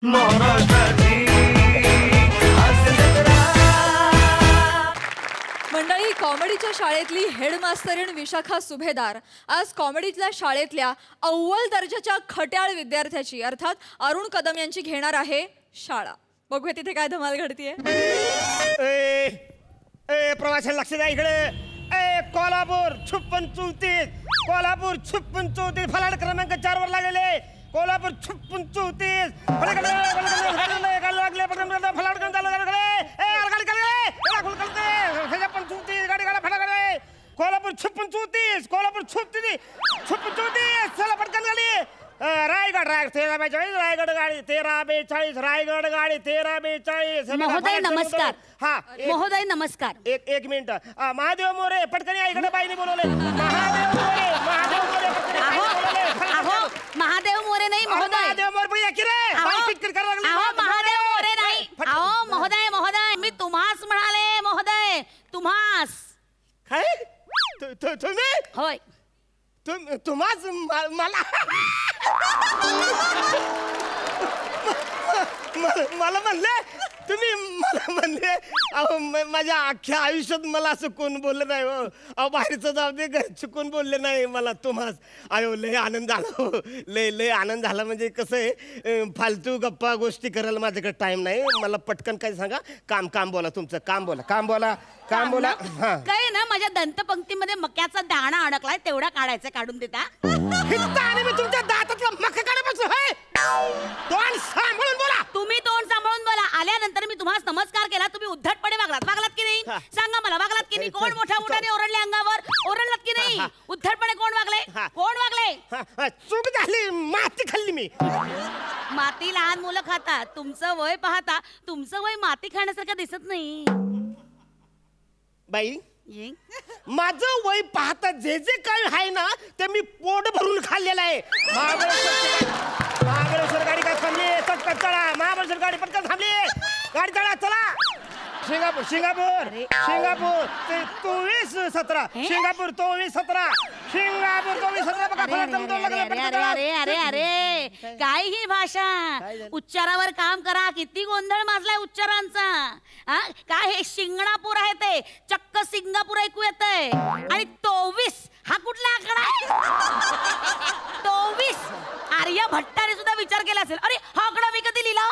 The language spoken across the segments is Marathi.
मंडळी, कॉमेडीच्या शाळेतली हेडमास्तरीण विशाखा सुभेदार आज कॉमेडीतल्या शाळेतल्या अव्वल दर्जाच्या खट्याळ विद्यार्थ्याची अर्थात अरुण कदम यांची घेणार आहे शाळा. बघूया तिथे काय धमाल घडतीये. प्रवाशांना लक्ष द्या इकडे. कोल्हापूर 5634, कोल्हापूर 5634, फलाट क्रमांक 4 वर लागलेले. कोल्हापूर 5634 फलाट कोल्हापूर 5634, कोल्हापूर 5634, चला पटकन गाडी. रायगड 1342, रायगड गाडी 1342, रायगड गाडी 1342. महोदय नमस्कार. हा महोदय नमस्कार. एक मिनिट. महादेव मोरे पटकन या इकडे. बाईने बोलवले. महादेव मोरे, महादेव मोरे पटकन अहो महादेव मोरे नाही महोदय. महादेव मोरे पण या की रे. बाई किटकिट करायला लागली. अहो महादेव मोरे नाही. अहो महोदय महोदय मी तुम्हास म्हणाले. महोदय तुम्हास. काय तुम्ही? होय तुम्हाच मला मला म्हणले तुम्ही. मला म्हणले. अहो माझ्या अख्ख्या आयुष्यात मला असं कोण बोललं नाही हो. अहो बाहेरचं जाऊ दे, घरचे कोण बोलले नाही मला तुम्हाच. अयो लय आनंद झाला हो. लय आनंद झाला. म्हणजे कसं आहे, फालतू गप्पा गोष्टी करायला माझ्याकडे टाइम नाही. मला पटकन काय सांगा. काम बोला तुमचं. काम बोला. काय ना माझ्या दंतपंक्तीमध्ये मक्याचा दाणा अडकलाय, तेवढा काढायचा. काढून देता. आणि मी तुमच्या दातातला मक्का काढायचं. तोंड सांभाळून बोला. तुम्ही तोंड सांभाळून बोला. आल्यानंतर मी तुम्हाला नमस्कार केला, तुम्ही उद्धटपणे वागलात की नाही? सांगा मला, वागलात की नाही? कोण मोठ्याने ओरडले अंगावर? ओरडलात की नाही? उद्धटपणे कोण वागले? चूक झाली. माती खाल्ली मी. माती लहान मुलं खातात. तुमचं वय पाहता तुमचं वय माती खाण्यासारखं दिसत नाही. बाई माझं वय पाहता जे काय आहे ना ते मी पोट भरून खाल्लेलं आहे. महाबळेश्वर गाडी काय थांबली? चटकट चला. महाबळेश्वर गाडी पटकन थांबली. गाडी चला. Singapore 2417, Singapore 2417, Singapore 2417. बघा. अरे काय ही भाषा? उच्चारावर काम करा. किती गोंधळ माजलाय उच्चारांचा. काय हे शिंगणापूर आहे ते चक्क सिंगापूर ऐकू येतंय. आणि 24 हा कुठला आकडा आहे? 24 आर्य भट्टाने सुद्धा विचार केला असेल. अरे हा आकडा मी कधी लिहिला?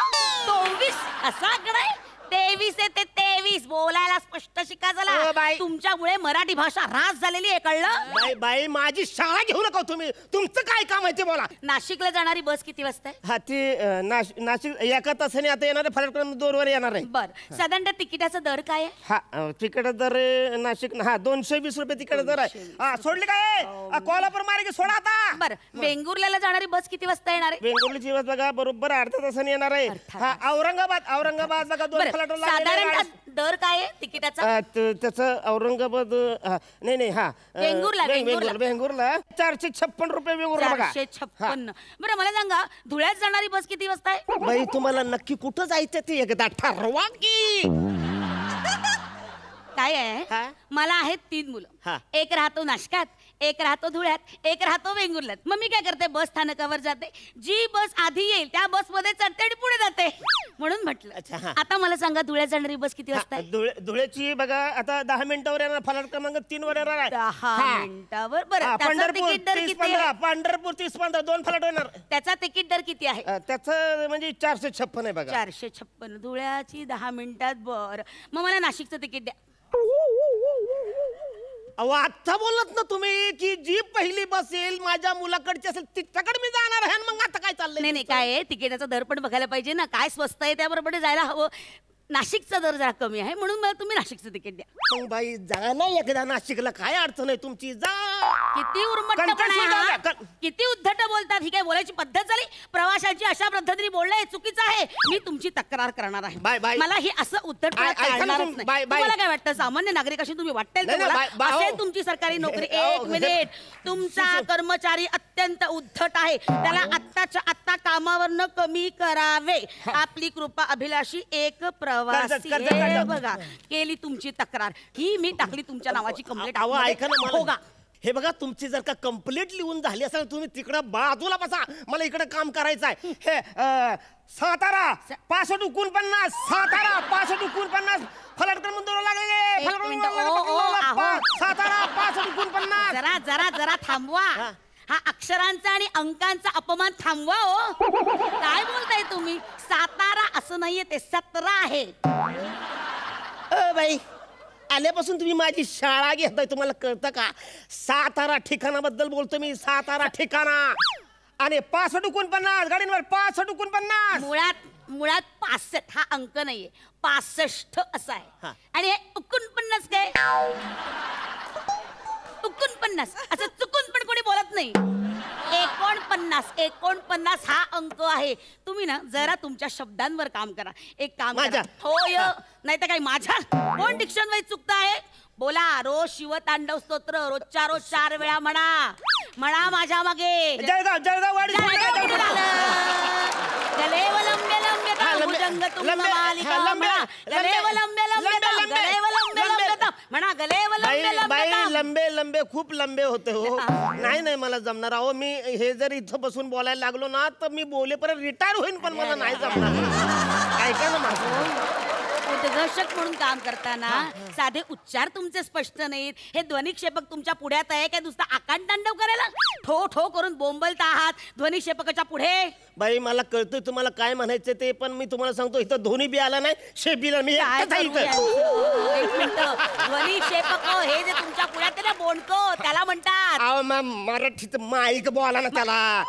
24 असा आकडा आहे. 23 ते 23 बोलायला स्पष्ट शिका झाला. तुमच्यामुळे मराठी भाषा ऱ्हास झालेली आहे, कळलं? बाई माझी शाळा घेऊ नका तुम्ही. तुमचं काय काम आहे ते बोला. नाशिकला जाणारी बस किती वाजता आहे? हा ती नाशिक एका तासाने आता येणार आहे. फलाट 2 वर येणार आहे. बरं साधारण तिकिटाचा दर काय आहे? हा तिकीट दर नाशिक 220 रुपये तिकीट दर आहे. सोडली काय? कोल्हापूर मार्गे सोडा आता. बरं वेंगुर्ल्याला जाणारी बस किती वाजता येणार आहे? वेंगुर्ल्याची बस बघा बरोबर अर्ध्या तासाने येणार आहे. औरंगाबाद बघा 2 साधारण दर काय आहे तिकिटाचा? त्याचं औरंगाबाद नाही वेंगुर्ला 456 रुपये. वेंगुर्ला बघा 456. बरं मला सांगा धुळ्यात जाणारी बस किती वाजता आहे? बाई तुम्हाला नक्की कुठं जायचं ते एकदा ठरवा की. काय आहे, मला आहेत 3 मुलं. एक राहतो नाशकात, एक राहतो धुळ्यात, एक राहतो वेंगुर्ल्यात. मग मी काय करते, बस स्थानकावर जाते. जी बस आधी येईल त्या बस मध्ये चढते आणि पुढे जाते. म्हणून म्हटलं आता मला सांगा धुळ्यात जाणारी बस किती वाजता? धुळ्याची बघा आता 10 मिनिटावर येणार. फलाट क्रमांक 3 वर येणार आहे. 10 मिनिटावर. बरं पंढरपूर 30-15, पंढरपूर 30-15 2 फलाट येणार. त्याचा तिकीट दर किती आहे? त्याचं म्हणजे 456 आहे बघा. 456 धुळ्याची 10 मिनिटात. बरं मग मला नाशिकचं तिकीट द्या. अहो आता बोलत ना तुम्ही की जी पहिली बस येईल माझ्या मुलाकडची असेल तिच्याकडे मी जाणार आहे. मग आता काय चाललंय? नाही काय आहे, तिकिटाचा दर पण बघायला पाहिजे ना. काय स्वस्त आहे त्याबरोबर जायला हवं. नाशिकचा दर जरा कमी आहे म्हणून मला तुम्ही नाशिकचं तिकीट द्या. मग बाई जा ना एकदा नाशिकला. काय अडचण आहे तुमची? जा. किती उर्मटपणा, किती उद्धट बोलतात. ही काय बोलायची पद्धत झाली? प्रवाशांची अशा पद्धतीने बोलणं हे चुकीचं आहे. मी तुमची तक्रार करणार आहे. मला ही असं उद्धटपणा चालणारच नाही. तुम्हाला काय वाटतं सामान्य नागरिकाशी तुम्ही वाटेल असेल तुमची सरकारी नोकरी? एक मिनिट. तुमचा कर्मचारी अत्यंत उद्धट आहे. त्याला आत्ताच्या आत्ता कामावरनं कमी करावे. आपली कृपा अभिलाषी एक प्रवासी बघा. केली तुमची तक्रार ही मी टाकली तुमच्या नावाची कंप्लेंट. हे बघा तुमची जर का कंप्लीट लिहून झाली असेल तुम्ही तिकडं बाजूला बसा, मला इकडे काम करायचं आहे. हे सातारा 6549, सातारा 6549, फलाट क्रमांक लागले, सातारा 6549. जरा जरा जरा थांबवा. हा अक्षरांचा आणि अंकांचा अपमान थांबवा हो. काय बोलताय तुम्ही? सातारा असं नाहीये, ते 17 आहे. बाई आल्यापासून तुम्ही माझी शाळा घेताय, तुम्हाला कळतं का? सातारा ठिकाणाबद्दल बोलतो मी, सातारा ठिकाणा. आणि 6549 गाडींवर 6549. मुळात 65 हा अंक नाहीये, 65 असा आहे. आणि हे 49 काय? 49 असं चुकून पण कोणी बोलत नाही. 49 हा अंक आहे. तुम्ही ना जरा तुमच्या शब्दांवर काम करा. एक काम करा. होय नाही तर काय माझ्या कोण डिक्शन वाईज चुकता आहे? बोला. रोज शिवतांडव स्तोत्र रोजच्या रोज 4 वेळा म्हणा माझ्या मागे. जळगाव वाडी. गलेव लंबे लंबे भुजंग तुंग मालिका म्हणा. गलेव लंबे लंबे गलेव लंबे लंबे म्हणा. गलेव लंबे लंबे लंबे लंबे खूप लंबे होते हो. नाही मला जमणार अहो. मी हे जर इथं बसून बोलायला लागलो ना तर मी बोलेपर्यंत रिटायर होईन, पण मला नाही जमणार. ऐका ना माझं. उद्घोषक म्हणून काम करताना साधे उच्चार तुमचे स्पष्ट नाहीत. हे ध्वनिक्षेपक तुमच्या पुढ्यात आहे काय नुसतं आकांतांडव करायला? ठो ठो करून बोंबलता आहात ध्वनिक्षेपकाच्या पुढे. बाई मला कळतंय तुम्हाला काय म्हणायचं ते, पण मी तुम्हाला सांगतो इथं धोनी बी आला नाही, शेबीला मी एक मिनिट. ध्वनिक्षेपक हे जे तुमच्या पुढ्यात आहे ना बोंडको, त्याला म्हणतात. अहो मराठीत माईक बोला ना त्याला.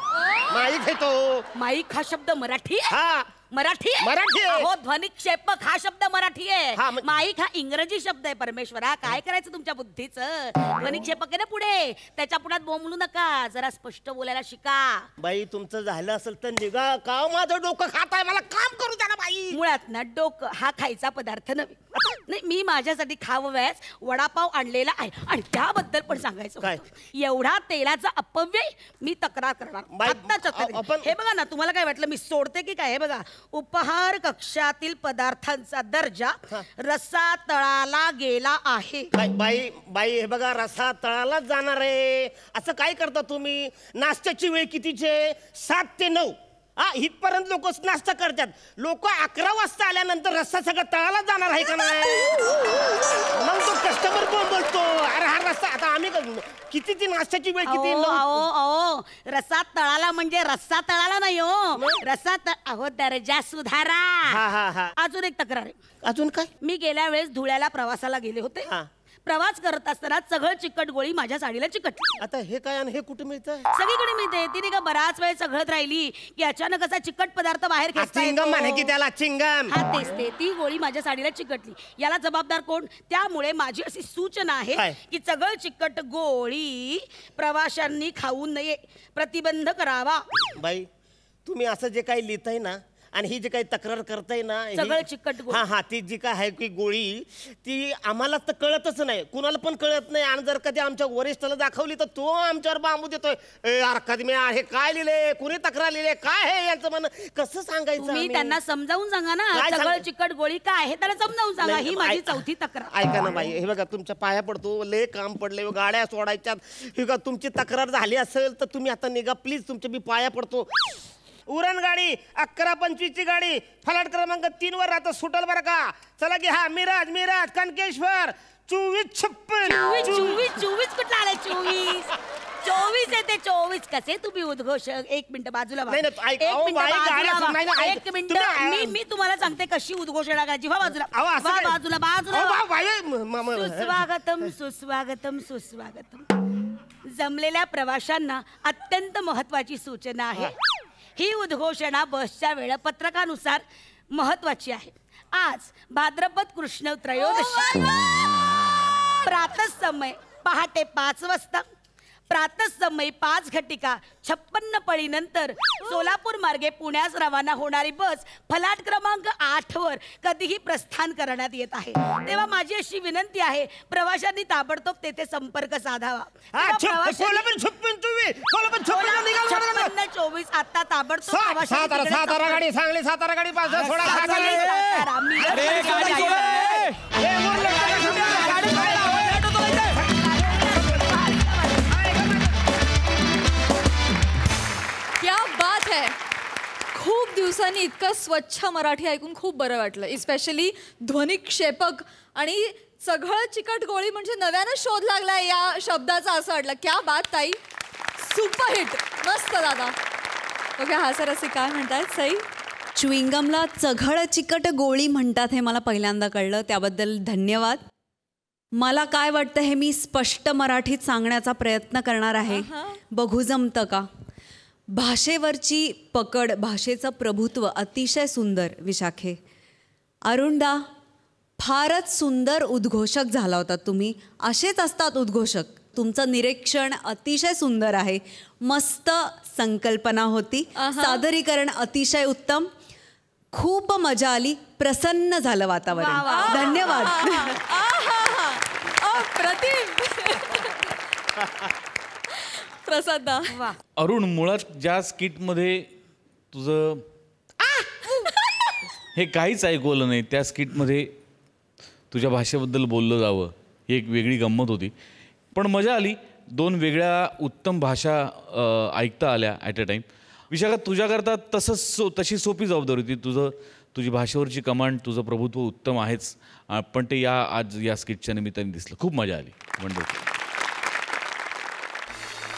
माईक आहे तो. माईक हा शब्द मराठी आहे? हा मराठी मराठी. हो ध्वनिक्षेपक हा शब्द मराठी आहे. हा, माईक हा इंग्रजी शब्द आहे. परमेश्वरा काय करायचं तुमच्या बुद्धीचं? ध्वनिक्षेपक आहे ना पुढे, त्याच्या पुढ्यात बोंबलू नका. जरा स्पष्ट बोलायला शिका. बाई तुमचं झालं असेल तर निघा. का माझं डोकं खाताय, मला काम करू द्या ना बाई. मुळात ना डोकं हा खायचा पदार्थ नाही. मी माझ्यासाठी खावयास वडापाव आणलेला आहे आणि त्याबद्दल पण सांगायचं काय? एवढा तेलाचा अपव्यय मी तक्रार करणार आत्ताच्या तरी. हे बघा ना, तुम्हाला काय वाटलं मी सोडते की काय? हे बघा, उपहार कक्षातील पदार्थांचा दर्जा रस्सा तळाला गेला आहे. बाई बाई हे बघा, रसा तळालाच जाणार आहे. असं काय करता तुम्ही? नाश्त्याची वेळ कितीचे? 7 ते 9. इथपर्यंत लोक नाश्ता करतात. लोक 11 वाजता आल्यानंतर रस्ता सगळं तळाला जाणार आहे का नाही? मग तो कस्टमर बोलतो अरे हा रस्ता आता आम्ही किती नाश्त्याची वेळ किती? रस्सा तळाला म्हणजे रस्सा तळाला नाही हो. रस्सा अहो दर्जा सुधारा. अजून एक तक्रार आहे. अजून काय? मी गेल्या वेळेस धुळ्याला प्रवासाला गेले होते. प्रवास करत असताना सगळं चिकट गोळी माझ्या साडीला चिकटली. आता हे काय आणि हे कुठे मिळतं? सगळीकडे मिळते. तिने का बराच वेळ सगळत राहिली की अचानक असा चिकट पदार्थ बाहेर खेचता येतो. चिंगम म्हणे की त्याला चिंगम. हा तेच ते. ती गोळी माझ्या साडीला चिकटली. याला जबाबदार कोण? त्यामुळे माझी अशी सूचना आहे की सगळं चिकट गोळी प्रवाशांनी खाऊ नये, प्रतिबंध करावा. बाई तुम्ही असं जे काही लिहिताय ना आणि ही जी काही तक्रार करताय ना सगळं चिकट गोळी. हा ती जी काय आहे की गोळी ती आम्हाला तर कळतच नाही, कुणाला पण कळत नाही. आणि जर कधी आमच्या वरिष्ठाला दाखवली तर तो आमच्यावर बांबू देतोय. अरे मी हे काय लिहिले, कुणी तक्रार लिहिले, काय आहे यांचं मन? कसं सांगायचं? तुम्ही त्यांना समजावून सांगा ना. सगळं चिकट गोळी काय आहे त्याला समजावून सांगा. ही माझी 4थी तक्रार. ऐका ना बाई, हे बघा तुमच्या पाया पडतो, लय काम पडले, गाड्या सोडायच्यात. हे बघा तुमची तक्रार झाली असेल तर तुम्ही आता निघा प्लीज. तुमच्या मी पाया पडतो. उरण गाडी 11:25 ची गाडी फलाट क्रमांक 3 वर राहतं, सुटल बरं का? चला की. हा मिराज कणकेश्वर 2456. 24 कुठला आलाय? 24 आहे ते. 24 कसे तुम्ही उद्घोषक? एक मिनिट बाजूला. एक मिनिट मी तुम्हाला सांगते कशी उद्घोषणा करायची. बाजूला. सुस्वागतम. जमलेल्या प्रवाशांना अत्यंत महत्वाची सूचना आहे. ही उद्घोषणा बसच्या वेळापत्रकानुसार महत्वाची आहे. आज भाद्रपद कृष्ण त्रयोदशी प्रातःसमय पहाटे 5 वाजता, प्रातःसमयी 5 घटिका 56 पळीनंतर सोलापूर मार्गे पुण्यास रवाना होणारी बस फलाट क्रमांक 8 वर कधीही प्रस्थान करण्यात येत आहे. तेव्हा माझी अशी विनंती आहे, प्रवाशांनी ताबडतोब तेथे संपर्क साधावा. 54 आता ताबडतोब सातारा गाडी, सांगली सातारा गाडी दिवसांनी इतकं स्वच्छ मराठी ऐकून खूप बरं वाटलं. स्पेशली ध्वनिक्षेपक आणि सगळं चिकट गोळी म्हणजे नव्यानं शोध लागलाय या शब्दाचा असं वाटलं. क्या बात ताई, सुपरहिट, मस्त दादा. ओके, हा सर असे काय म्हणतात सई? च्युइंगमला चघळ चिकट गोळी म्हणतात हे मला पहिल्यांदा कळलं, त्याबद्दल धन्यवाद. मला काय वाटतं हे मी स्पष्ट मराठीत सांगण्याचा प्रयत्न करणार आहे. बघू जमतं का. भाषेवरची पकड, भाषेचं प्रभुत्व अतिशय सुंदर विशाखे. अरुणदा, फारच सुंदर उद्घोषक झाला होता तुम्ही. असेच असतात उद्घोषक. तुमचं निरीक्षण अतिशय सुंदर आहे. मस्त संकल्पना होती. सादरीकरण अतिशय उत्तम. खूप मजा आली. प्रसन्न झालं वातावरण. धन्यवाद. प्रसाद अरुण, मुळात ज्या स्किटमध्ये तुझं हे काहीच ऐकवलं नाही, त्या स्किटमध्ये तुझ्या भाषेबद्दल बोललं जावं ही एक वेगळी गंमत होती. पण मजा आली. 2 वेगळ्या उत्तम भाषा ऐकता आल्या ॲट अ टाईम. विशाखा, तुझ्याकरता तशी सोपी जबाबदारी होती. तुझी भाषेवरची कमांड, तुझं प्रभुत्व उत्तम आहेच, पण ते आज या स्किटच्या निमित्ताने दिसलं. खूप मजा आली.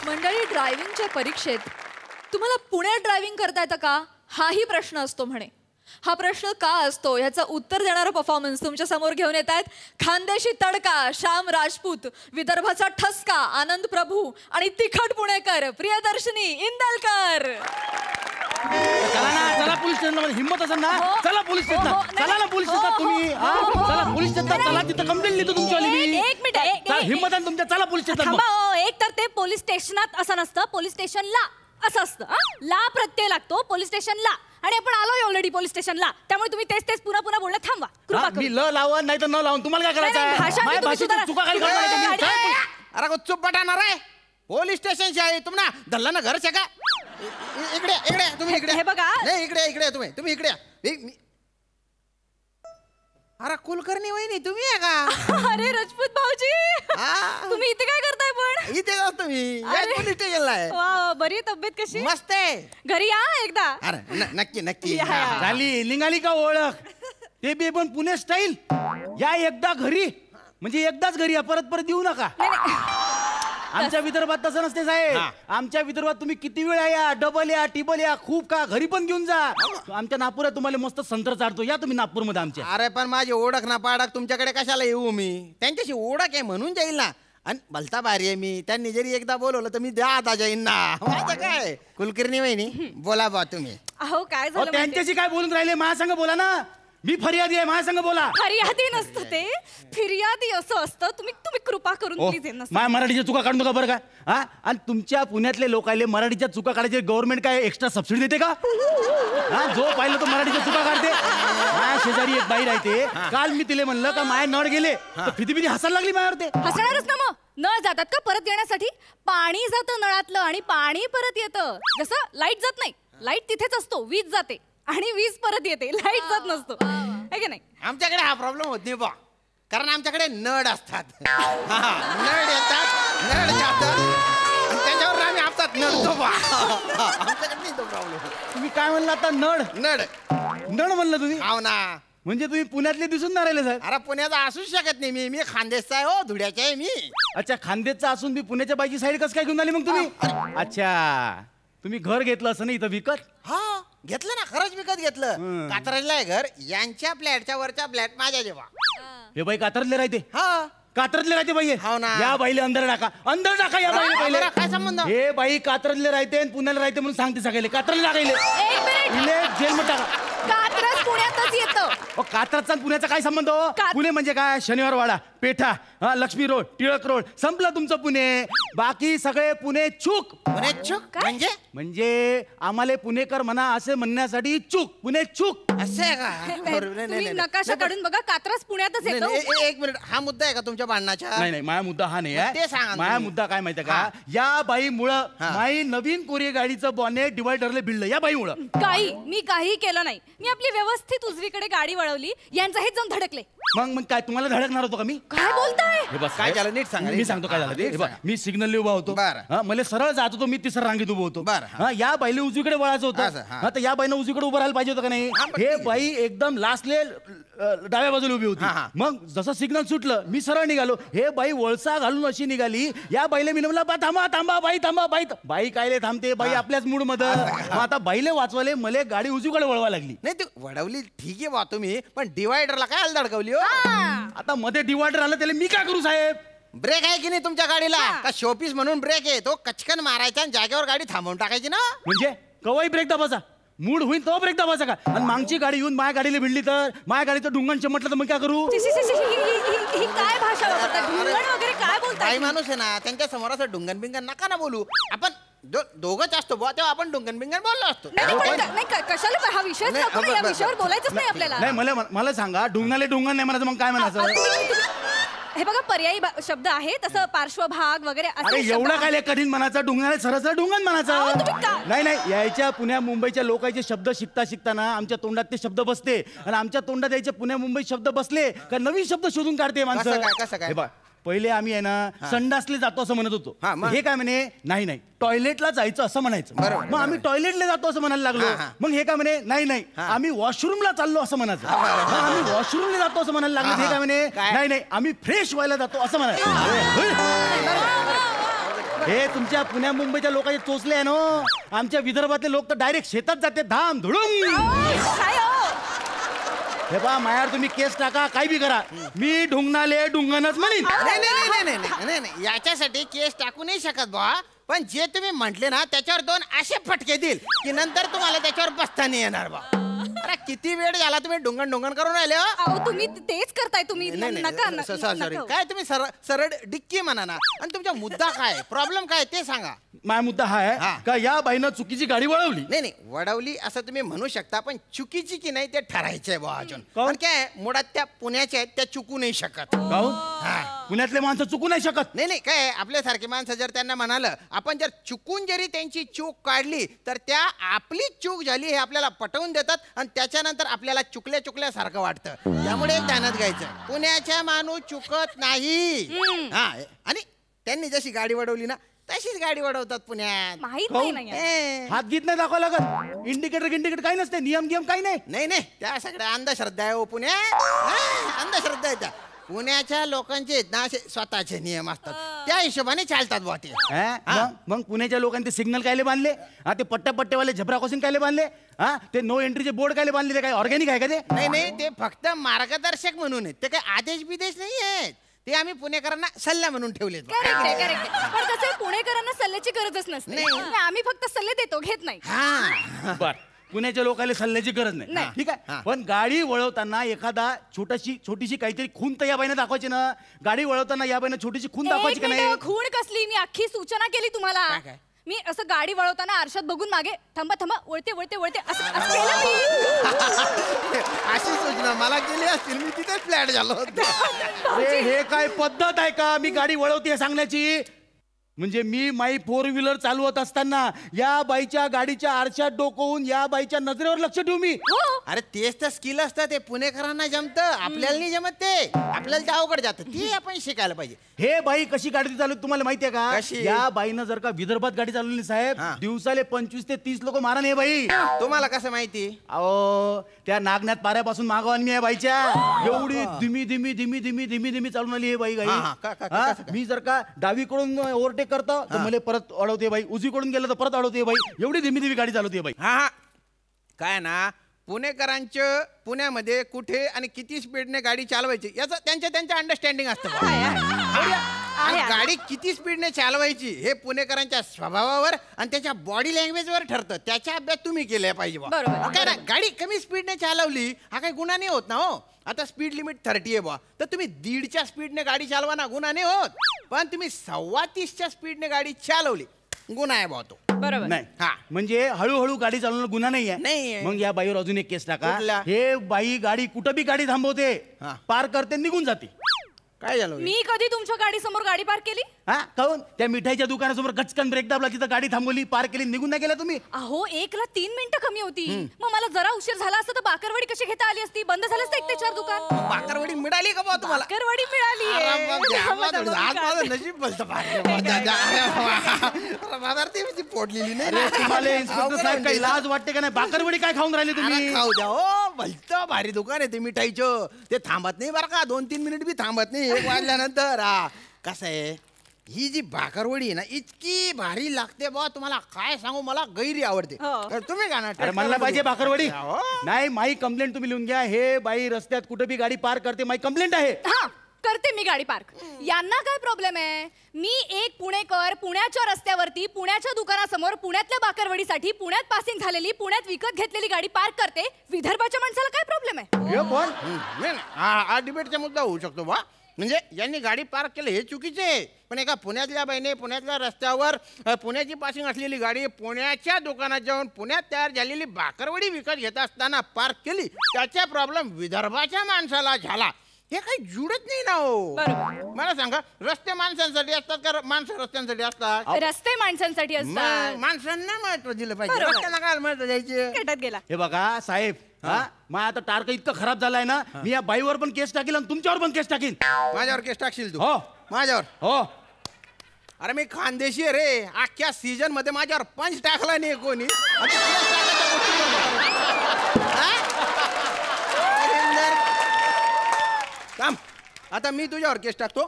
मंडळी, ड्रायव्हिंगच्या परीक्षेत तुम्हाला पुण्यात ड्रायव्हिंग करता येतं का, हाही प्रश्न असतो म्हणे. हा प्रश्न का असतो ह्याचं उत्तर देणारा परफॉर्मन्स तुमच्या समोर घेऊन येत आहेत खानदेशी तडका श्याम राजपूत, विदर्भाचा ठसका आनंद प्रभू आणि तिखट पुणेकर प्रियदर्शनी इंदलकर. चला पोलीस स्टेशनला. हिम्मत असेल ना, चला पोलीस स्टेशनला. चला ना पोलीस स्टेशनात तुम्ही. चला पोलीस स्टेशनला, चला तिथं कंप्लेंट लिहितो तुमच्यावाली. एक मिनिट, हिम्मत आहे तुमच्या, चला पोलीस स्टेशनला. एक तर ते पोलीस स्टेशनात असं नसतं, पोलीस स्टेशनला असं असतं. ला प्रत्यय लागतो पोलीस स्टेशनला. आणि आपण आलोय ऑलरेडी पोलीस स्टेशनला, त्यामुळे तुम्ही तेच पुन्हा बोलणं थांबवा. कृपा करून. मी ल लावून नाही तर न लावून तुम्हाला काय करायचं? माझ्या भाषेची चुका काय करणार? अरे को चुप बटाणार आहे. पोलीस स्टेशनची आहे तुम्हाला धल्ला ना घर का. इकडे इकडे तुम्ही इकडे. हे बघा. नाही इकडे इकडे तुम्ही इकडे. अरे कुलकर्णी वहिनी तुम्ही आहे का? अरे राजपूत भाऊजी, तुम्ही इथे काय करताय? पण इथे का तुम्ही? पोलीस स्टेशनला आहे. वा, बरी आहे तब्येत कशी? मस्त आहे. घरी या एकदा. अरे नक्की नक्की. झाली निघाली का ओळख? ते बी पण पुणे स्टाईल. या एकदा घरी, म्हणजे एकदाच घरी या, परत परत येऊ नका. आमच्या विदर्भात तसं नसते साहेब. आमच्या विदर्भात तुम्ही किती वेळा या, डबल या, टिबल या, खूप का, घरी पण घेऊन जा. आमच्या नागपुरात तुम्हाला मस्त संत्र चालतो. या तुम्ही नागपूरमध्ये आमच्या. अरे पण माझी ओळख ना पाडक तुमच्याकडे कशाला येऊ मी? त्यांच्याशी ओळख आहे म्हणून जाईल ना. आणि भलता भारी आहे मी. त्यांनी जरी एकदा बोलवलं तर मी द्या आता जाईन ना. माझं काय कुलकर्णी वहिनी बोला बा तुम्ही. अहो काय झालं? त्यांच्याशी काय बोलून राहिले? महासंघ बोला ना. मी फरियादी आहे, महासंघ बोला. फरियादी नसतं ते, फिर्यादी असं असतं. तुम्ही कृपा करून प्लीज. मराठीच्या चुका काढू नका बरं का. हा, आणि तुमच्या पुण्यातले लोक आले मराठीच्या चुका काढायचे. गव्हर्नमेंट काय एक्स्ट्रा सबसिडी देते का? हा, जो पाहिलं तो मराठीच्या चुका काढते. माझ्या शेजारी एक बाई राहते. काल मी तिला म्हणलं का माय नळ गेले, फिती हसायला लागली माझ्यावर. ते हसणारच ना. मग नळ जातात का परत येण्यासाठी? पाणी जातं नळातलं आणि पाणी परत येतं. जसं लाईट जात नाही, लाईट तिथेच असतो, वीज जाते आणि वीज परत येते, लाईट जात नसतो. आहे की नाही? आमच्याकडे हा प्रॉब्लेम होत नाही बा, कारण आमच्याकडे नळ असतात. नळ येतात, नळ जातात, त्याच्यावर आम्ही आपतात नळतो बा. आमच्याकडे नाही तो प्रॉब्लेम. तुम्ही काय म्हणला आता? नळ नळ म्हणलं तुम्ही? हाव ना. म्हणजे तुम्ही पुण्यातले दिसून ना राहिले साहेब? अरे पुण्याचा असूच शकत नाही मी. मी खानदेशचा आहे हो, धुळ्याचा आहे मी. अच्छा, खानदेशचा असून मी पुण्याच्या बाईची साईड कसं काय घेऊन आली मग तुम्ही? अच्छा, तुम्ही घर घेतलं असं नाही इथं विकत? हा घेतलं ना, खरंच विकत घेतलं. कात्रजला आहे घर. यांच्या फ्लॅटच्या वरच्या फ्लॅट माझ्या जेव्हा. हे बाई कात्रजले राहते? हा कात्रजले राहते बाई. हो ना. या बाईले अंदर टाका, अंदर टाका या बाईले पहिले. काय संबंध? हे बाई कात्रजले राहते आणि पुण्याला राहते म्हणून सांगते सगळे. कात्रजले टाकायले जेल मध्ये टाका. कात्रज पुण्यातच येतं. कात्रजचा पुण्याचा काय संबंध हो? पुणे म्हणजे काय? शनिवार वाडा, पेठा, लक्ष्मी रोड, टिळक रोड, संपलं तुमचं पुणे. बाकी सगळे पुणे चूक. पुणे चूक म्हणजे आम्हाला पुणेकर म्हणा असे म्हणण्यासाठी चूक. पुणे चूक असं आहे का? तुम्ही नकाशा काढून बघा, कात्रज पुण्यातच येतो. एक मिनिट, हा मुद्दा आहे का तुमच्या भांडणाच्या? नाही, माझा मुद्दा हा नाही आहे. ते सांगा. माझा मुद्दा काय माहितीये का? या बाईमुळं माई नवीन कोरी गाडीचं बॉनेट डिवायडरला भिडलं. या बाईमुळं. मी काही केलं नाही. मी आपली व्यवस्थित उजवीकडे गाडी वळवली, यांचा हेच जाऊन धडकले. मग काय तुम्हाला धडकणार होतो का मी? काय बोलताय? हे बस काय झालं नीट सांगा, मी नीट सांगतो काय झालं ते. नीट हे बघ, सांगा. मी सिग्नल उभा होतो. बरं. हा, मला सरळ जात होतो, मी तिसऱ्या रांगेत उभं होतो. बरं, हा. हा, या बाईले उजवीकडे वळायचं असं, होतं. हा. हा, तर या बाईनं उजवीकडे उभं राहायला पाहिजे होतं का नाही? हा, पण हे ठीक आहे. बाई एकदम लास्टले डाव्या बाजूला उभी होती. हा, हा. मग जसं सिग्नल सुटलं मी सरळ निघालो. हे बाई वळसा घालून अशी निघाली. या बाईला मी म्हणलं बा थांबा थांबा बाई थांबा बाई. बाई कायले थांबते? बाई आपल्याच मूड मध्ये. मग आता बाईले वाचवाले मला गाडी उजवीकडे वळवा लागली. नाही ती वडवली ठीक आहे बा तुम्ही, पण डिवायडरला काय धडकवली हो? आता मध्ये डिवायडर आलं त्याला मी काय करू साहेब? ब्रेक आहे की नाही तुमच्या गाडीला? का शोपीस म्हणून ब्रेक आहे तो कचकन मारायचा आणि जागेवर गाडी थांबवून टाकायची ना. म्हणजे कवाई ब्रेक दाबाचा मूड होईल तो ब्रेक दाबाचा का? आणि मागची गाडी येऊन माझ्या गाडीला भिडली तर माझ्या गाडीचं ढुंगण म्हटलं तर मग काय करू? ही काय भाषा वापरताय? ढुंगण वगैरे काय बोलताय? काही माणूस आहे ना त्यांच्या समोर असं डुंगन बिंगन नका ना बोलू. आपण दोघंच असतो बुवा तेव्हा आपण डुंगन बिंगन बोललो असतो. नाही, कशाला हा विषय नाही, नको ना, या बरं, विषयावर बरं. बोलायचंच नाही आपल्याला. नाही मला सांगा ढुंगाले ढुंगण नाही म्हणायचं मग काय म्हणायचं? हे बघा पर्यायी शब्द आहे तसं पार्श्वभाग वगैरे असे अरे शब्द एवढा आहेत. काय कठीण म्हणायचं? ढुंगाले सरळ ढुंगण अहो, म्हणायचं. तुम्ही का- नाही यायच्या पुण्या मुंबईच्या लोकांचे शब्द शिकताना आमच्या तोंडात ते शब्द बसते आणि आमच्या तोंडात यायचे पुण्या मुंबई शब्द बसले का नवीन शब्द शोधून काढते माणसं. कसं काय? हे बघ, पहिले आम्ही आहे ना संडासले जातो असं म्हणत होतो. हा, मग? हे काय म्हणे नाही टॉयलेटला जायचं असं म्हणायचं. बरोबर, मग आम्ही टॉयलेटला जातो असं म्हणायला लागलो. हा, हा. मग हे काय म्हणे नाही आम्ही वॉशरूमला चाललो असं म्हणायचं. मग आम्ही वॉशरूमला जातो असं म्हणायला लागलो. हे काय म्हणे काय? नाही आम्ही फ्रेश व्हायला जातो असं म्हणायचं. हे तुमच्या पुण्या मुंबईच्या लोकांचे चोचले आहे ना. आमच्या विदर्भातले लोक तर डायरेक्ट शेतात जाते धाम धुडूम. काय हो? हे पहा मायार तुम्ही केस टाका काही बी करा मी ढुंगणाले ढुंगणच म्हणीन. नाही याच्यासाठी केस टाकू नाही शकत बा. पण जे तुम्ही म्हटले ना त्याच्यावर 2 असे फटके देईल की नंतर तुम्हाला त्याच्यावर बसता नाही येणार बा. अरे किती वेळ झाला तुम्ही डुंगण करून राहिले हो? अहो तुम्ही तेच करताय तुम्ही नका सॉरी काय तुम्ही सरळ डिक्की म्हणा ना. आणि तुमचा मुद्दा काय प्रॉब्लेम काय ते सांगा. माझा मुद्दा हा हा. आहे का या बाईनं चुकीची गाडी वळवली. नाही वडवली असं तुम्ही म्हणू शकता पण चुकीची की नाही ते ठरायचंय बा अजून. काहून? पण काय मुळात त्या पुण्याच्या आहेत त्या चुकू नाही शकत. काहून? हा. पुण्यातले माणसं चुकू नाही शकत. नाही काय आपल्यासारखे माणसं जर त्यांना म्हणालं आपण जर चुकून जरी त्यांची चूक काढली तर त्या आपली चूक झाली हे आपल्याला पटवून देतात आणि त्याच्यानंतर आपल्याला चुकल्यासारखं वाटतं. त्यामुळे ध्यानात घ्यायचं पुण्याच्या माणूस चुकत नाही. हा आणि त्यांनी जशी गाडी वडवली ना तशीच गाडी वडवतात पुण्यात. माहित काहून? नाही ए, हात गीत नाही दाखवा लागत. इंडिकेटर काही नसते नियम काही नाही. नाही त्या सगळ्या अंधश्रद्धा आहे हो पुण्यात. हा, अंधश्रद्धा आहे त्या. पुण्याच्या लोकांचे ना असे स्वतःचे नियम असतात त्या हिशोबाने चालतात बुवा ते. मग पुण्याच्या लोकांनी ते सिग्नल कायले बांधले? हा ते पट्ट्यावाले झबरा क्रॉसिंग कायले बांधले? हा ते नो एंट्रीचे बोर्ड कायले बांधले? ते काय ऑर्गॅनिक आहे का ते? नाही ते फक्त मार्गदर्शक म्हणून आहेत. ते काही आदेश बिदेश नाही आहेत. ते आम्ही पुणेकरांना सल्ला म्हणून ठेवलेत. करेक्ट पण कसं पुणेकरांना सल्ल्याची गरजच नसते. नाही. नाही, आम्ही फक्त सल्ले देतो घेत नाही. हा बर पुण्याच्या लोकांना सल्ल्याची गरज नाही ठीक आहे. पण गाडी वळवताना एखादा छोटीशी काहीतरी खून तर या बाईने दाखवायची ना. गाडी वळवताना या बाईने छोटीशी खून दाखवायची का नाही? खूण कसली? मी अख्खी सूचना केली तुम्हाला. काय? मी असं गाडी वळवताना आरशात बघून मागे थांबा वळते असं केलं मी. अशी सूचना मला केली असतील मी तिथेच फ्लॅट झालो होतो. अरे हे काय पद्धत आहे का मी गाडी वळवते सांगण्याची? म्हणजे मी माई 4 व्हीलर चालवत असताना या बाईच्या गाडीच्या आरशात डोकवून या बाईच्या नजरेवर लक्ष ठेवू मी? अरे तेच तर स्किल असतं. ते पुणेकरांना जमतं आपल्याला नाही जमत. ते आपल्याला ते अवघड जातं. ते आपण शिकायला पाहिजे. हे बाई कशी गाडी चालवत तुम्हाला माहितीये का? कशी? या बाईनं जर का विदर्भात गाडी चालवली साहेब हा. दिवसाले 25 ते 30 लोक मारा हे बाई. तुम्हाला कसं माहिती? अहो त्या नागनाथ पाऱ्यापासून मागवान मी आहे बाईच्या. एवढी धीमी चालून आली हे बाई गाई. हा, हा? मी जर का डावीकडून ओव्हरटेक करतो तर मला परत अडवते बाई. उजवीकडून गेलं तर परत अडवते बाई. एवढी धीमी गाडी चालवते बाई. हा काय ना पुणेकरांचं पुण्यामध्ये कुठे आणि किती स्पीडने गाडी चालवायची याचं त्यांच्या अंडरस्टँडिंग असतं. आणि गाडी किती स्पीडने चालवायची हे पुणेकरांच्या स्वभावावर आणि त्याच्या बॉडी लँग्वेजवर ठरतं. त्याचा अभ्यास तुम्ही केला पाहिजे. बरोबर. काय ना गाडी कमी स्पीडने चालवली हा काही गुन्हा नाही होत ना हो. आता स्पीड लिमिट 30 आहे बा तर तुम्ही 1.5च्या स्पीडने गाडी चालवा ना गुन्हा नाही होत. पण तुम्ही 30.25च्या स्पीडने गाडी चालवली गुन्हा आहे बा तो. बरोबर. नाही हा. म्हणजे हळूहळू गाडी चालवणं गुन्हा नाहीये. नाहीये. मग या बाईवर अजून एक केस टाका. कुठला? हे बाई गाडी कुठं बी गाडी थांबवते हा. पार करते निघून जाते. काय झालं मी कधी तुमच्या गाडी समोर गाडी पार्क केली? हा काऊन त्या मिठाईच्या दुकानासमोर गचकन ब्रेक दाबला, तिथं गाडी थांबवली, पार केली, निघून नाही गेला तुम्ही? अहो 1 ला 3 मिनिटं कमी होती. मग मला जरा उशीर झाला असता तर बाकरवडी कशी घेता आली असती? बंद झालं असतं 1 ते 4 दुकान. बाकरवडी मिळाली का बा तुम्हाला? बाकरवडी मिळाली. नशीब बोलतो ती पोटलेली नाही. अरे तुम्हाला इन्स्पेक्टर साहेब काही लाज वाटते का नाही? बाकरवडी काय खाऊन राहिले तुम्ही? खाऊ द्या हो, भलतं भारी दुकान आहे ते मिठाईचं. ते थांबत नाही बरं का, 2-3 मिनिट बी थांबत नाही 1 वाजल्यानंतर. हा कसं आहे, ही जी भाकरवडी आहे ना इतकी भारी लागते बा, तुम्हाला काय सांगू, मला गैरी आवडते. तर तुम्ही का ना अरे म्हणला पाहिजे बाकरवडी. हो. नाही, माई कंप्लेंट तुम्ही लिहून घ्या. हे बाई रस्त्यात कुठे बी गाडी पार करते, माई कंप्लेंट आहे. हा करते मी गाडी पार्क. यांना काय प्रॉब्लेम आहे? मी एक पुणेकर पुण्याच्या रस्त्यावरती पुण्याच्या दुकानासमोर पुण्यातल्या बाकरवडीसाठी पुण्यात पासिंग झालेली पुण्यात विकत घेतलेली गाडी पार्क करते. विदर्भाच्या माणसाला काय प्रॉब्लेम आहे? हे कोण? नाही, हा डिबेटचा मुद्दा होऊ शकतो बा. म्हणजे यांनी गाडी पार्क केलं हे चुकीचे आहे, पण एका पुण्यातल्या बाईने पुण्यातल्या रस्त्यावर पुण्याची पासिंग असलेली गाडी पुण्याच्या दुकानात जाऊन पुण्यात तयार झालेली बाकरवडी विकत घेत असताना पार्क केली. त्याचा प्रॉब्लेम विदर्भाच्या माणसाला झाला. हे काही जुळत नाही ना हो. मला सांगा, रस्ते माणसांसाठी असतात का माणसं रस्त्यांसाठी असतात? रस्ते माणसांसाठी असतात. माणसांना महत्व दिलं पाहिजे, रस्त्यांना काय महत्व द्यायचे? केटात गेला. हे बघा साहेब, हा मग आता टार्क इतकं खराब झालाय ना, मी या बाईवर पण केस टाकील आणि तुमच्यावर पण केस टाकीन. माझ्यावर केस टाकशील तू? हो. माझ्यावर? हो. अरे मी खानदेशी आहे रे, अख्ख्या सीझन मध्ये माझ्यावर पंच टाकला नाही कोणी. थांब, आता मी तुझ्यावर केस टाकतो.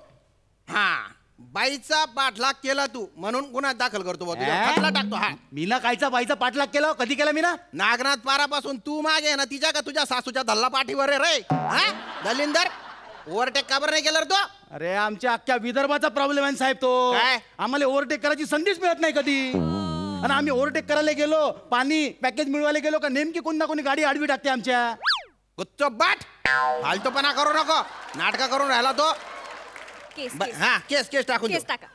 हा, बाईचा पाठलाग केला तू म्हणून गुन्हा दाखल करतो बा, तुझ्यावर खटला टाकतो. हा, मी ना कायचा बाईचा पाठलाग केला? कधी केला मी ना? नागनाथ पारापासून तू मागे आहे ना, तिच्या का तुझ्या सासूच्या धल्ला पाठीवर आहे रे? हा दलिंदर, ओव्हरटेक का बरं नाही केलं रे तू? अरे आमच्या अख्ख्या विदर्भाचा प्रॉब्लेम आहे साहेब तो. काय? आम्हाला ओव्हरटेक करायची संधीच मिळत नाही कधी. आणि आम्ही ओव्हरटेक करायला गेलो, पाणी पॅकेज मिळवायला गेलो का नेमकी कोण ना कोणी गाडी आडवी टाकते आमच्या. गुच्चो बाट, फालतूपणा करू नको, नाटका करून राहिला तो. केस हा केस टाकून केस देऊ. टाका.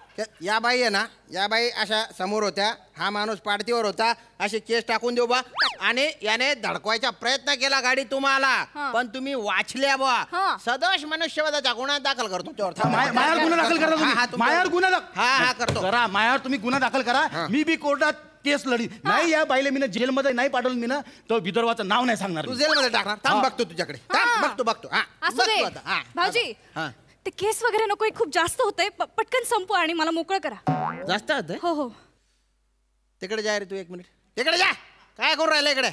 या बाई आहे ना, या बाई अशा समोर होत्या, हा माणूस पाडतीवर होता, असे केस टाकून देऊ बा. आणि याने धडकवायचा प्रयत्न केला गाडी तुम्हाला, पण तुम्ही वाचल्या बा. सदोष मनुष्यवधाचा गुन्हा दाखल करतो तुमच्यावर. मायावर गुन्हा दाखल करा तुम्ही. मायावर गुन्हा हा करतो. करा, मायावर तुम्ही गुन्हा दाखल करा. मी बी कोर्टात केस लढी. नाही या बाईला मी जेलमध्ये नाही पाठवलं, मी ना तो विदर्भाचं नाव नाही सांगणार. तू जेलमध्ये टाकणार? थांब बघतो तुझ्याकडे. बघतो. हा असू दे. बघतो आता. भाऊजी, हा. ते केस वगैरे नको, खूप जास्त होतंय. पटकन संपू आणि मला मोकळं करा. जास्त होत? हो हो. तिकडे जा रे तू, 1 मिनिट तिकडे जा. काय करून राहिला इकडे?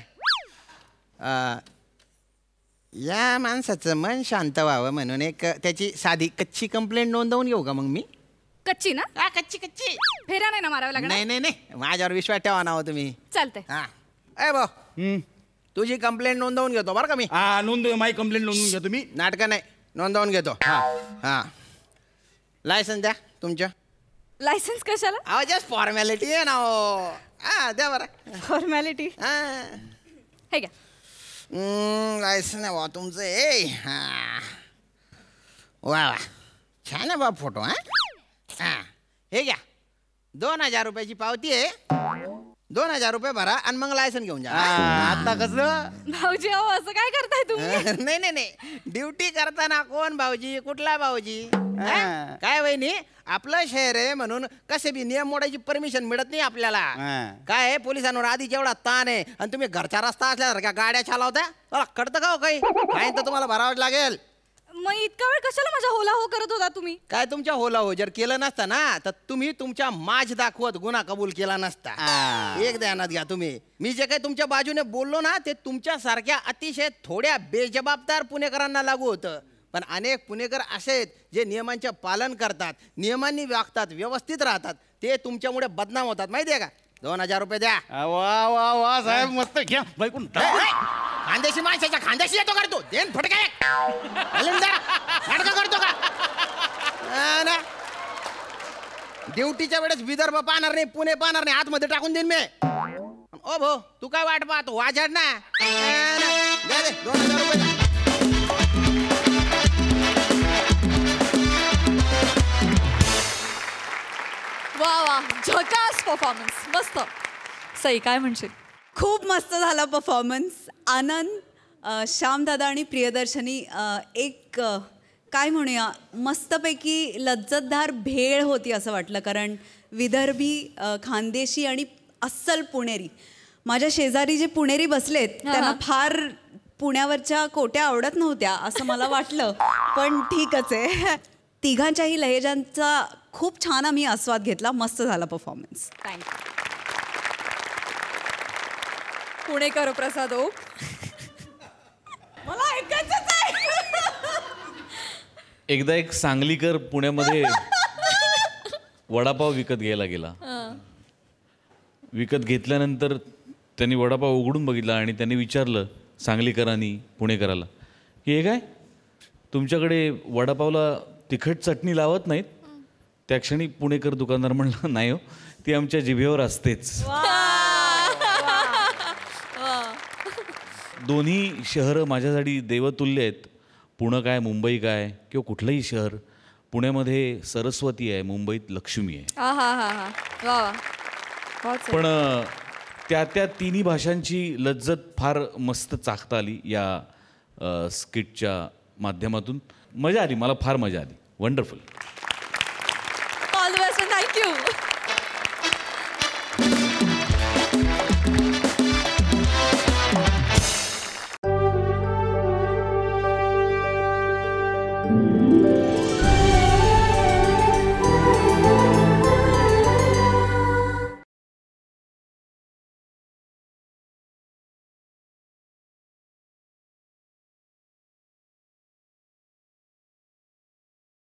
या माणसाचं मन शांत व्हावं म्हणून एक त्याची साधी कच्ची कंप्लेंट नोंदवून घेऊ का मग मी? कच्ची ना? हा कच्ची. फेऱ्या नाही ना माराव्या लागणार? नाही माझ्यावर विश्वास ठेवा ना हो तुम्ही. चालतंय. हा ए भाऊ, तुझी कंप्लेंट नोंदवून घेतो बरं का मी. हा नोंद, माझी कंप्लेंट नोंदवून घ्या तुम्ही. नाटकं नाही, नोंदवून घेतो. हा लायसन द्या तुमच्या. लायसन्स कशाला? अहो जस्ट फॉर्मॅलिटी आहे ना हो. हा द्या बरं. फॉर्मॅलिटी हा हे घ्या. लायसन आहे बा तुमचं. हा वा छान आहे बा फोटो. हा हे घ्या, 2000 रुपयाची पावती आहे. 2000 रुपये भरा आणि मग लायसन घेऊन जा. आता कसं भाऊजी अहो असं काय करताय तुम्ही? नाही ड्युटी करताना कोण भाऊजी, कुठला भाऊजी? काय वहिनी, आपलं शहर आहे म्हणून कसे बी नियम मोडायची परमिशन मिळत नाही आपल्याला. काय आहे, पोलिसांवर आधी जेवढा ताण आहे आणि तुम्ही घरचा रस्ता असल्यासारख्या गाड्या चालवता, मला कळतं का हो काही? काही तर तुम्हाला भरावंच लागेल. मग इतका वेळ कशाला माझ्या होला हो करत होता तुम्ही? काय तुमच्या होला हो जर केलं नसतं ना तर तुम्ही तुमच्या माझ दाखवत गुन्हा कबूल केला नसता. एक ध्यानात घ्या तुम्ही. मी जे काही तुमच्या बाजूने बोललो ना ते तुमच्या सारख्या अतिशय थोड्या बेजबाबदार पुणेकरांना लागू होतं. पण अनेक पुणेकर असे आहेत जे नियमांचे पालन करतात, नियमांनी वागतात, व्यवस्थित राहतात. ते तुमच्यामुळे बदनाम होतात माहिती आहे का? 2000 रुपये द्या. वा वा वा साहेब मस्त. घ्या बाईकून. खानदेशी माणसाच्या खानदेशी येतो करतो देन फटका नाटका करतो का ना? ड्युटीच्या वेळेस विदर्भ पाहणार नाही, पुणे पाहणार नाही, आतमध्ये टाकून देईन मी. ओ भाऊ तू काय वाट पाहतो? वाजड ना. द्या दे 2000 रुपये द्या. वा झकास परफॉर्मन्स. मस्त. सई काय म्हणशील? खूप मस्त झाला परफॉर्मन्स. आनंद, श्यामदादा आणि प्रियदर्शनी, एक काय म्हणूया मस्तपैकी लज्जतदार भेळ होती असं वाटलं. कारण विदर्भी, खानदेशी आणि अस्सल पुणेरी. माझ्या शेजारी जे पुणेरी बसलेत त्यांना फार पुण्यावरच्या कोट्या आवडत नव्हत्या असं मला वाटलं, पण ठीकच आहे. तिघांच्याही लहेजांचा खूप छान आम्ही आस्वाद घेतला. मस्त झाला परफॉर्मन्स. थँक्यू. पुणेकर प्रसाद ओक. मला ऐकायचंच आहे. एकदा एक सांगलीकर पुण्यामध्ये वडापाव विकत घ्यायला गेला. विकत घेतल्यानंतर त्यांनी वडापाव उघडून बघितला आणि त्यांनी विचारलं सांगलीकरांनी पुणेकराला की हे काय तुमच्याकडे वडापावला तिखट चटणी लावत नाहीत. त्या क्षणी पुणेकर दुकानदार म्हणला नाही हो, ती आमच्या जिभेवर असतेच. दोन्ही शहरं माझ्यासाठी देवतुल्य आहेत. पुणं काय, मुंबई काय किंवा कुठलंही शहर. पुण्यामध्ये सरस्वती आहे, मुंबईत लक्ष्मी आहे. पण त्या तिन्ही भाषांची लज्जत फार मस्त चाखता आली या स्किटच्या माध्यमातून. मजा आली, मला फार मजा आली. वंडरफुल.